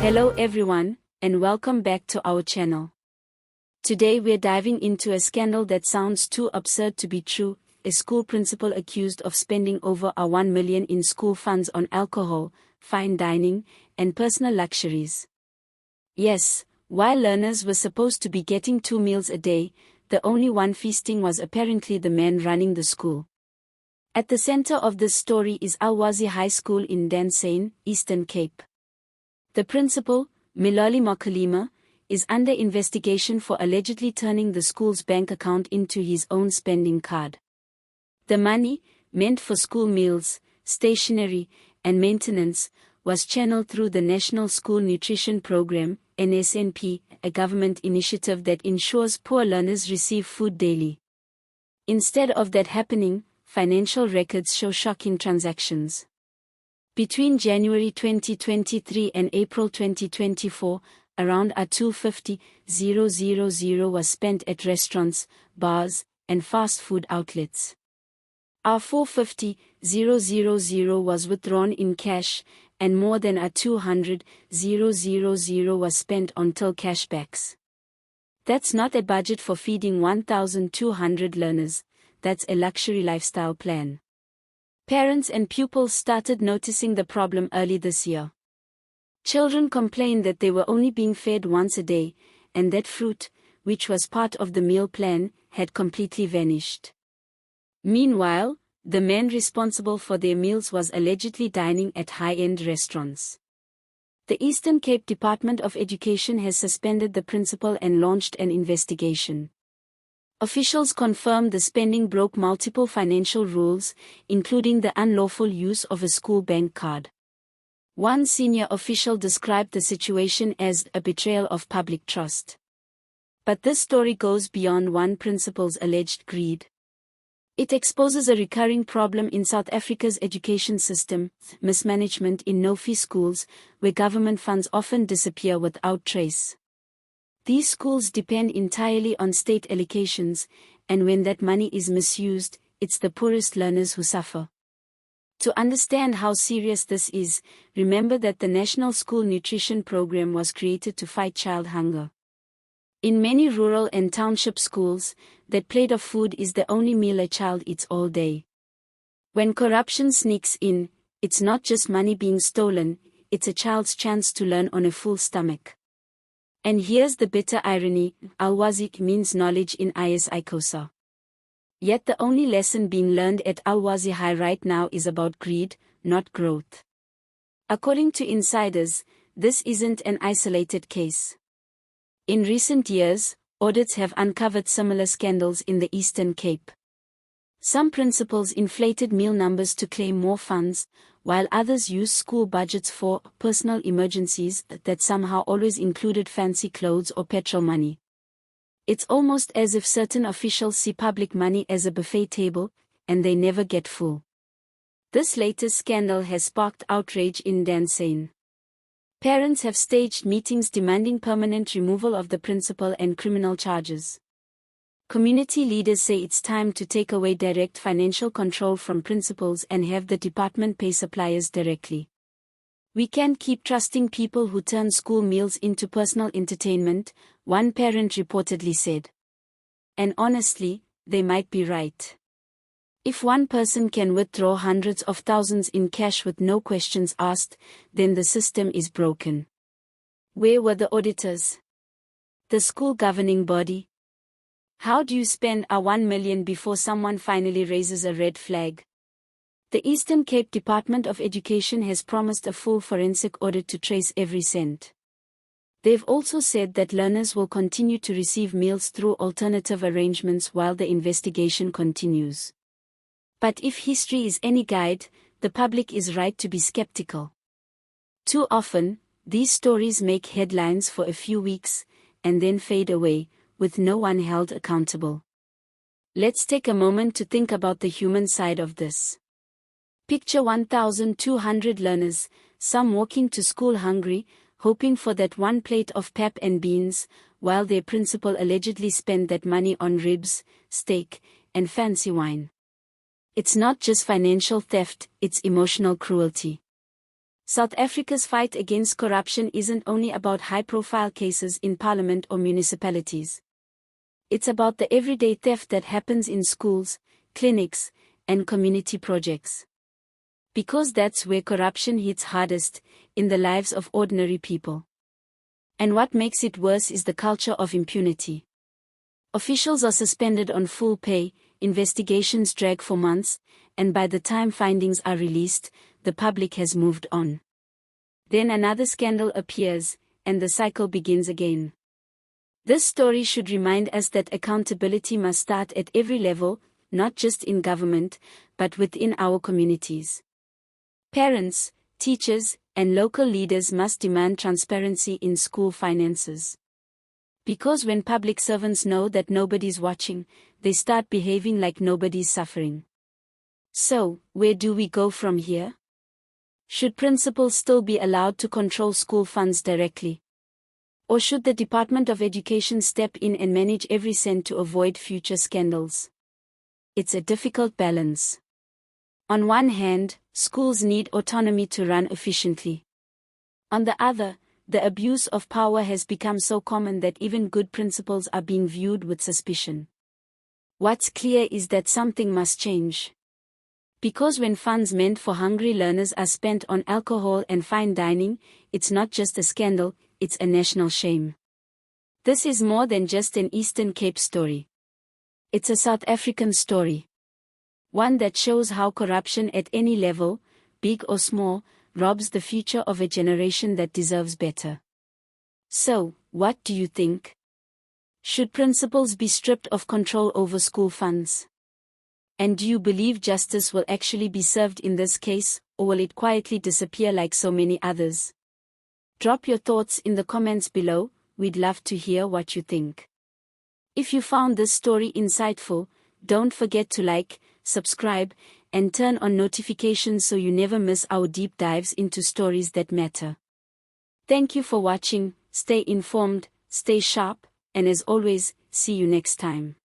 Hello everyone, and welcome back to our channel. Today we're diving into a scandal that sounds too absurd to be true, a school principal accused of spending over $1 million in school funds on alcohol, fine dining, and personal luxuries. Yes, while learners were supposed to be getting 2 meals a day, the only one feasting was apparently the man running the school. At the center of this story is Ulwazi High School in Mdantsane, Eastern Cape. The principal, Miloli Mokalima, is under investigation for allegedly turning the school's bank account into his own spending card. The money, meant for school meals, stationery, and maintenance, was channeled through the National School Nutrition Program, NSNP, a government initiative that ensures poor learners receive food daily. Instead of that happening, financial records show shocking transactions. Between January 2023 and April 2024, around R250,000 was spent at restaurants, bars, and fast food outlets. R450,000 was withdrawn in cash, and more than R200,000 was spent on till cashbacks. That's not a budget for feeding 1,200 learners, that's a luxury lifestyle plan. Parents and pupils started noticing the problem early this year. Children complained that they were only being fed once a day, and that fruit, which was part of the meal plan, had completely vanished. Meanwhile, the man responsible for their meals was allegedly dining at high-end restaurants. The Eastern Cape Department of Education has suspended the principal and launched an investigation. Officials confirmed the spending broke multiple financial rules, including the unlawful use of a school bank card. One senior official described the situation as a betrayal of public trust. But this story goes beyond one principal's alleged greed. It exposes a recurring problem in South Africa's education system, mismanagement in no-fee schools, where government funds often disappear without trace. These schools depend entirely on state allocations, and when that money is misused, it's the poorest learners who suffer. To understand how serious this is, remember that the National School Nutrition Program was created to fight child hunger. In many rural and township schools, that plate of food is the only meal a child eats all day. When corruption sneaks in, it's not just money being stolen, it's a child's chance to learn on a full stomach. And here's the bitter irony, Ulwazi means knowledge in isiXhosa. Yet the only lesson being learned at Ulwazi High right now is about greed, not growth. According to insiders, this isn't an isolated case. In recent years, audits have uncovered similar scandals in the Eastern Cape. Some principals inflated meal numbers to claim more funds, while others used school budgets for personal emergencies that somehow always included fancy clothes or petrol money. It's almost as if certain officials see public money as a buffet table, and they never get full. This latest scandal has sparked outrage in Mdantsane. Parents have staged meetings demanding permanent removal of the principal and criminal charges. Community leaders say it's time to take away direct financial control from principals and have the department pay suppliers directly. We can't keep trusting people who turn school meals into personal entertainment, one parent reportedly said. And honestly, they might be right. If one person can withdraw hundreds of thousands in cash with no questions asked, then the system is broken. Where were the auditors? The school governing body? How do you spend $1 million before someone finally raises a red flag? The Eastern Cape Department of Education has promised a full forensic audit to trace every cent. They've also said that learners will continue to receive meals through alternative arrangements while the investigation continues. But if history is any guide, the public is right to be skeptical. Too often, these stories make headlines for a few weeks, and then fade away, with no one held accountable. Let's take a moment to think about the human side of this. Picture 1,200 learners, some walking to school hungry, hoping for that one plate of pap and beans, while their principal allegedly spent that money on ribs, steak, and fancy wine. It's not just financial theft, it's emotional cruelty. South Africa's fight against corruption isn't only about high-profile cases in parliament or municipalities. It's about the everyday theft that happens in schools, clinics, and community projects. Because that's where corruption hits hardest, in the lives of ordinary people. And what makes it worse is the culture of impunity. Officials are suspended on full pay, investigations drag for months, and by the time findings are released, the public has moved on. Then another scandal appears, and the cycle begins again. This story should remind us that accountability must start at every level, not just in government, but within our communities. Parents, teachers, and local leaders must demand transparency in school finances. Because when public servants know that nobody's watching, they start behaving like nobody's suffering. So, where do we go from here? Should principals still be allowed to control school funds directly? Or should the Department of Education step in and manage every cent to avoid future scandals? It's a difficult balance. On one hand, schools need autonomy to run efficiently. On the other, the abuse of power has become so common that even good principals are being viewed with suspicion. What's clear is that something must change. Because when funds meant for hungry learners are spent on alcohol and fine dining, it's not just a scandal, it's a national shame. This is more than just an Eastern Cape story. It's a South African story. One that shows how corruption at any level, big or small, robs the future of a generation that deserves better. So, what do you think? Should principals be stripped of control over school funds? And do you believe justice will actually be served in this case, or will it quietly disappear like so many others? Drop your thoughts in the comments below, we'd love to hear what you think. If you found this story insightful, don't forget to like, subscribe, and turn on notifications so you never miss our deep dives into stories that matter. Thank you for watching, stay informed, stay sharp, and as always, see you next time.